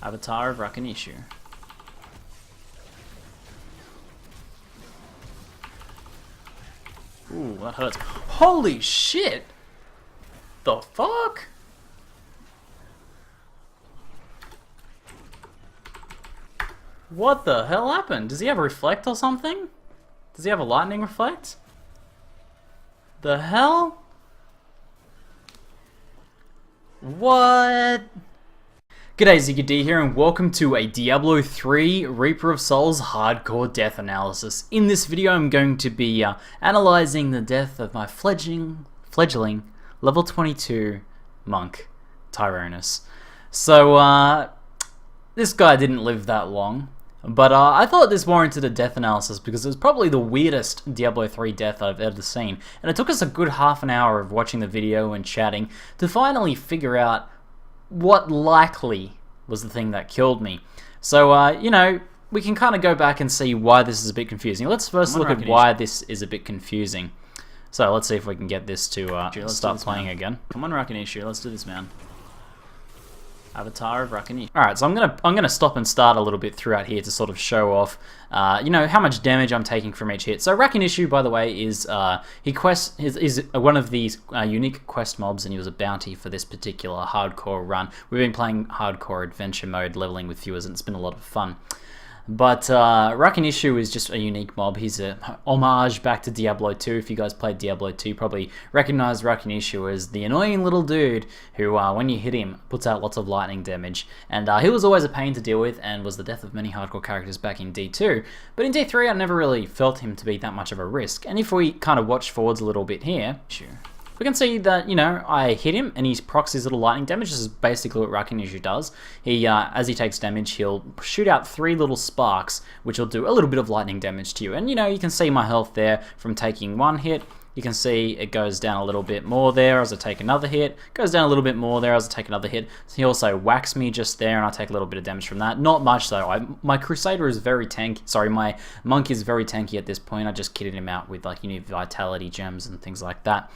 Avatar of Rakanishu. Ooh, that hurts. Holy shit! The fuck? What the hell happened? Does he have a reflect or something? Does he have a lightning reflect? The hell? What? G'day, ZiggyD here, and welcome to a Diablo 3 Reaper of Souls hardcore death analysis. In this video, I'm going to be analyzing the death of my fledgling level 22 monk, Tyrannus. So, this guy didn't live that long, but I thought this warranted a death analysis because it was probably the weirdest Diablo 3 death I've ever seen, and it took us a good half an hour of watching the video and chatting to finally figure out what likely was the thing that killed me. So, you know, we can kind of go back and see why this is a bit confusing. Let's first look at why this is a bit confusing. So, let's see if we can get this to start playing again. Come on, Rakanishu, let's do this, man. Avatar of Rakanishu. Alright, so I'm gonna stop and start a little bit throughout here to sort of show off, you know, how much damage I'm taking from each hit. So Rakanishu, by the way, is is one of these unique quest mobs, and he was a bounty for this particular hardcore run. We've been playing hardcore adventure mode, leveling with viewers, and it's been a lot of fun. But Rakanishu is just a unique mob. He's a homage back to Diablo 2. If you guys played Diablo 2, you probably recognize Rakanishu as the annoying little dude who, when you hit him, puts out lots of lightning damage. And he was always a pain to deal with and was the death of many hardcore characters back in D2. But in D3, I never really felt him to be that much of a risk. And if we kind of watch forwards a little bit here, we can see that, you know, I hit him and he procs his little lightning damage. This is basically what Rakanishu does. He, as he takes damage, he'll shoot out 3 little sparks, which will do a little bit of lightning damage to you. And, you know, you can see my health there from taking 1 hit. You can see it goes down a little bit more there as I take another hit. Goes down a little bit more there as I take another hit. So he also whacks me just there, and I take a little bit of damage from that. Not much though. My Crusader is very tanky. Sorry, my Monk is very tanky at this point. I just kitted him out with, like, you know, Vitality gems and things like that.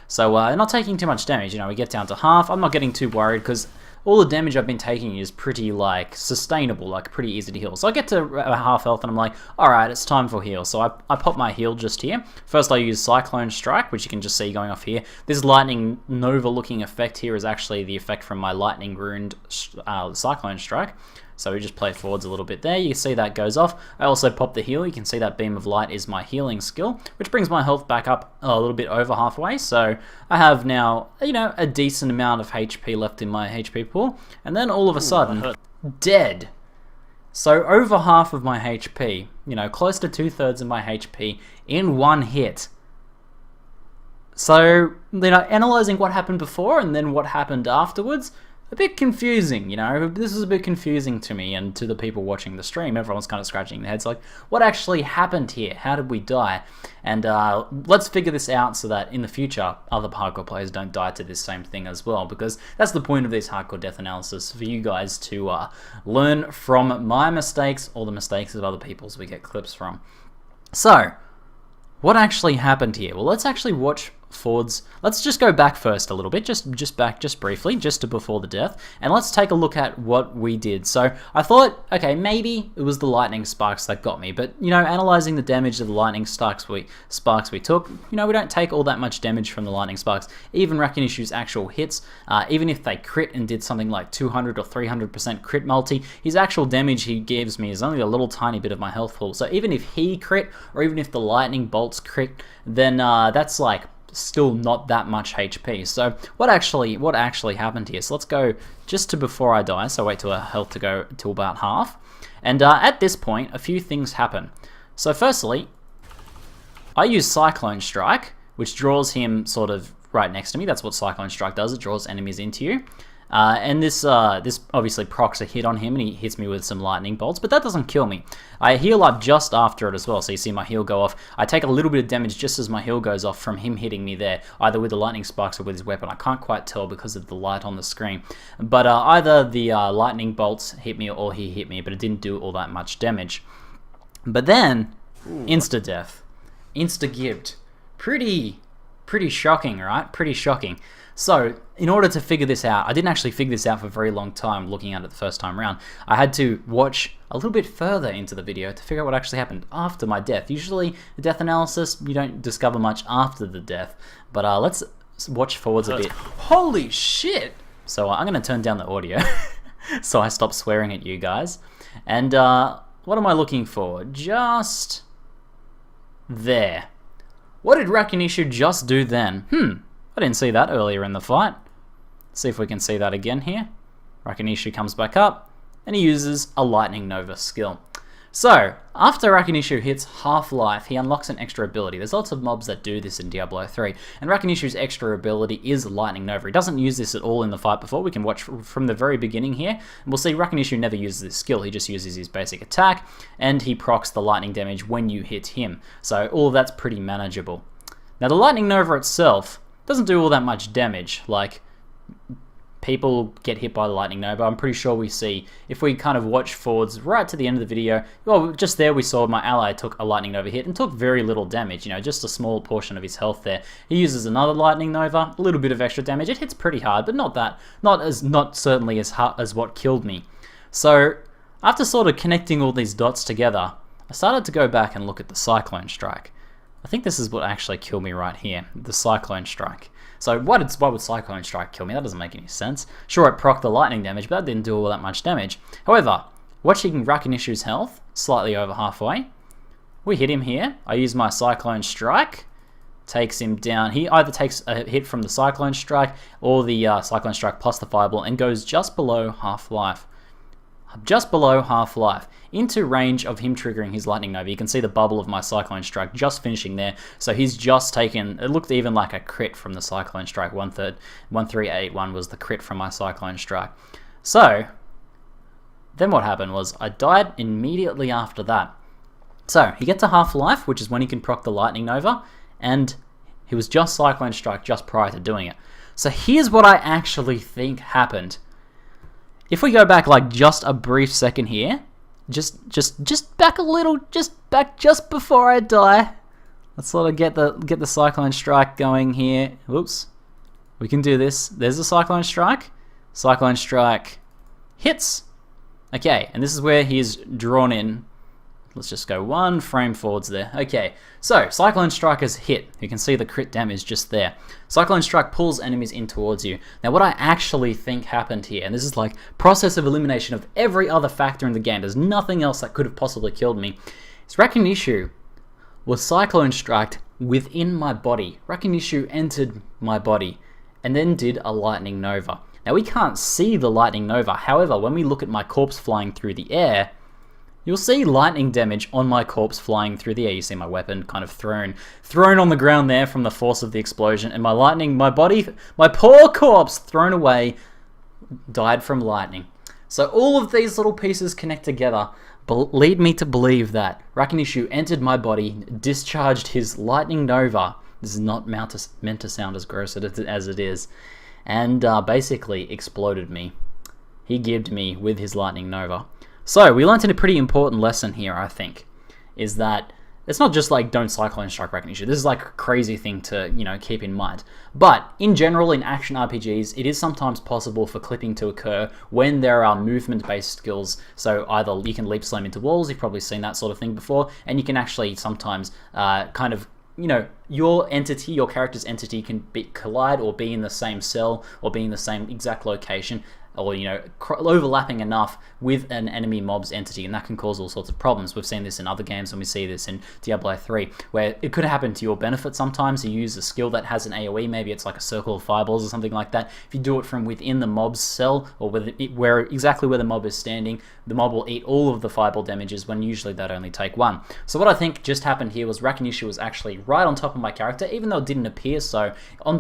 So, not taking too much damage, you know, we get down to half. I'm not getting too worried because all the damage I've been taking is pretty, like, sustainable, like, pretty easy to heal. So I get to half health and I'm like, alright, it's time for heal. So I pop my heal just here. First I use Cyclone Strike, which you can just see going off here. This lightning nova looking effect here is actually the effect from my lightning ruined Cyclone Strike. So we just play forwards a little bit there. You can see that goes off. I also pop the heal. You can see that beam of light is my healing skill, which brings my health back up a little bit over halfway. So I have now, you know, a decent amount of HP left in my HP pool. And then all of a sudden, dead. So over half of my HP, you know, close to 2/3 of my HP in 1 hit. So, you know, analyzing what happened before and then what happened afterwards, a bit confusing, you know. This is a bit confusing to me and to the people watching the stream. Everyone's kind of scratching their heads like, what actually happened here? How did we die? And let's figure this out so that in the future, other hardcore players don't die to this same thing as well, because that's the point of this hardcore death analysis, for you guys to learn from my mistakes or the mistakes of other people's we get clips from. So, what actually happened here? Well, let's actually watch forwards. Let's just go back first a little bit, just back briefly, just to before the death, and let's take a look at what we did. So I thought, okay, maybe it was the lightning sparks that got me, but, you know, analyzing the damage of the lightning sparks we took, you know, we don't take all that much damage from the lightning sparks. Even Rakanishu's actual hits, even if they crit and did something like 200 or 300% crit multi, his actual damage he gives me is only a little tiny bit of my health pool. So even if he crit, or even if the lightning bolts crit, then that's like still not that much HP. So what actually happened here? So let's go just to before I die. So wait till our health to go to about half. And at this point, a few things happen. So firstly, I use Cyclone Strike, which draws him sort of right next to me. That's what Cyclone Strike does. It draws enemies into you. And this obviously procs a hit on him, and he hits me with some lightning bolts, but that doesn't kill me. I heal up just after it as well, so you see my heal go off. I take a little bit of damage just as my heal goes off from him hitting me there, either with the lightning sparks or with his weapon. I can't quite tell because of the light on the screen. But either the lightning bolts hit me or he hit me, but it didn't do all that much damage. But then, insta-death. Insta-gibbed. Pretty shocking, right? Pretty shocking. So, in order to figure this out, I didn't actually figure this out for a very long time looking at it the first time around. I had to watch a little bit further into the video to figure out what actually happened after my death. Usually, the death analysis, you don't discover much after the death. But let's watch forwards a bit. Holy shit! So, I'm going to turn down the audio so I stop swearing at you guys. And what am I looking for? Just there. What did Rakanishu just do then? I didn't see that earlier in the fight. Let's see if we can see that again here. Rakanishu comes back up, and he uses a Lightning Nova skill. So, after Rakanishu hits half-life, he unlocks an extra ability. There's lots of mobs that do this in Diablo 3, and Rakanishu's extra ability is Lightning Nova. He doesn't use this at all in the fight before. We can watch from the very beginning here, and we'll see Rakanishu never uses this skill. He just uses his basic attack, and he procs the lightning damage when you hit him. So, all of that's pretty manageable. Now, the Lightning Nova itself doesn't do all that much damage. Like, people get hit by the Lightning Nova. I'm pretty sure we see, if we kind of watch forwards right to the end of the video, well, just there we saw my ally took a Lightning Nova hit and took very little damage, you know, just a small portion of his health there. He uses another Lightning Nova, a little bit of extra damage. It hits pretty hard, but not certainly as hard as what killed me. So, after sort of connecting all these dots together, I started to go back and look at the Cyclone Strike. I think this is what actually killed me right here, the Cyclone Strike. So why would Cyclone Strike kill me? That doesn't make any sense. Sure, it procced the lightning damage, but that didn't do all that much damage. However, watching Rakanishu's health, slightly over halfway, we hit him here. I use my Cyclone Strike, takes him down. He either takes a hit from the Cyclone Strike or the Cyclone Strike plus the Fireball and goes just below half-life. Just below half-life, into range of him triggering his Lightning Nova. You can see the bubble of my Cyclone Strike just finishing there. So he's just taken, it looked even like a crit from the Cyclone Strike. 1381 was the crit from my Cyclone Strike. So, then what happened was I died immediately after that. So, he gets to half-life, which is when he can proc the Lightning Nova, and he was just Cyclone Strike just prior to doing it. So here's what I actually think happened. If we go back like just a brief second here, just back a little, just before I die. Let's sort of get the Cyclone Strike going here. Whoops. We can do this. There's the Cyclone Strike. Cyclone Strike hits. Okay, and this is where he's drawn in. Let's just go one frame forwards there. Okay, so Cyclone Strike has hit. You can see the crit damage just there. Cyclone Strike pulls enemies in towards you. Now what I actually think happened here, and this is like process of elimination of every other factor in the game, there's nothing else that could have possibly killed me, is Rakanishu was Cyclone Striked within my body. Rakanishu entered my body and then did a Lightning Nova. Now we can't see the Lightning Nova, however, when we look at my corpse flying through the air, you'll see lightning damage on my corpse flying through the air. You see my weapon kind of thrown on the ground there from the force of the explosion, and my poor corpse thrown away, died from lightning. So all of these little pieces connect together, lead me to believe that Rakanishu entered my body, discharged his Lightning Nova. This is not meant to sound as gross as it is, and basically exploded me. He gibbed me with his Lightning Nova. So, we learned a pretty important lesson here, I think, is that it's not just like don't Cyclone Strike Rakanishu. This is like a crazy thing to, keep in mind. But, in general, in action RPGs, it is sometimes possible for clipping to occur when there are movement-based skills. So, either you can leap slam into walls, you've probably seen that sort of thing before, and you can actually sometimes your entity, your character's entity can collide or be in the same cell or be in the same exact location, or overlapping enough with an enemy mob's entity, and that can cause all sorts of problems. We've seen this in other games, and we see this in Diablo 3, where it could happen to your benefit sometimes. You use a skill that has an AoE, maybe it's like a circle of fireballs or something like that. If you do it from within the mob's cell, or exactly where the mob is standing, the mob will eat all of the fireball damages, when usually they'd only take one. So what I think just happened here was Rakanishu was actually right on top of my character, even though it didn't appear so. On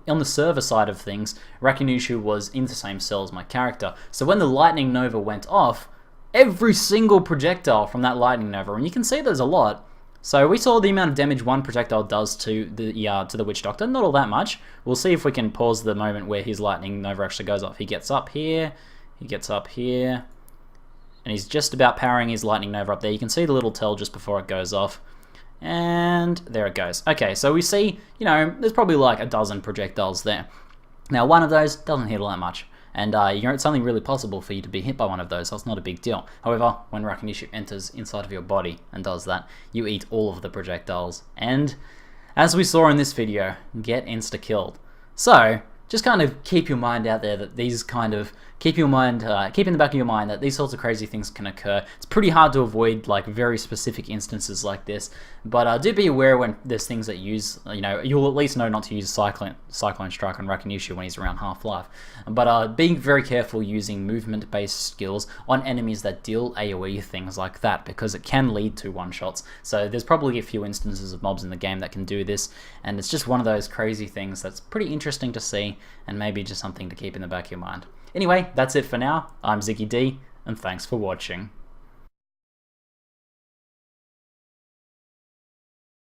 the server side of things, Rakanishu was in the same cell as my character. So when the Lightning Nova went off, every single projectile from that Lightning Nova, and you can see there's a lot. So we saw the amount of damage one projectile does to the Witch Doctor, not all that much. We'll see if we can pause the moment where his Lightning Nova actually goes off. He gets up here, and he's just about powering his Lightning Nova up there. You can see the little tell just before it goes off. And there it goes. Okay, so we see, there's probably like a dozen projectiles there. Now, one of those doesn't hit all that much, and it's only really possible for you to be hit by one of those, so it's not a big deal. However, when Rakanishu enters inside of your body and does that, you eat all of the projectiles, and as we saw in this video, get insta-killed. So, just kind of keep your mind out there that these kind of, keep in the back of your mind that these sorts of crazy things can occur. It's pretty hard to avoid like very specific instances like this, but do be aware when there's things that use, you'll at least know not to use Cyclone Strike on Rakanishu when he's around half-life. But being very careful using movement-based skills on enemies that deal AoE, things like that, because it can lead to one-shots. So there's probably a few instances of mobs in the game that can do this, and it's just one of those crazy things that's pretty interesting to see, and maybe just something to keep in the back of your mind. Anyway, that's it for now. I'm Ziggy D, and thanks for watching.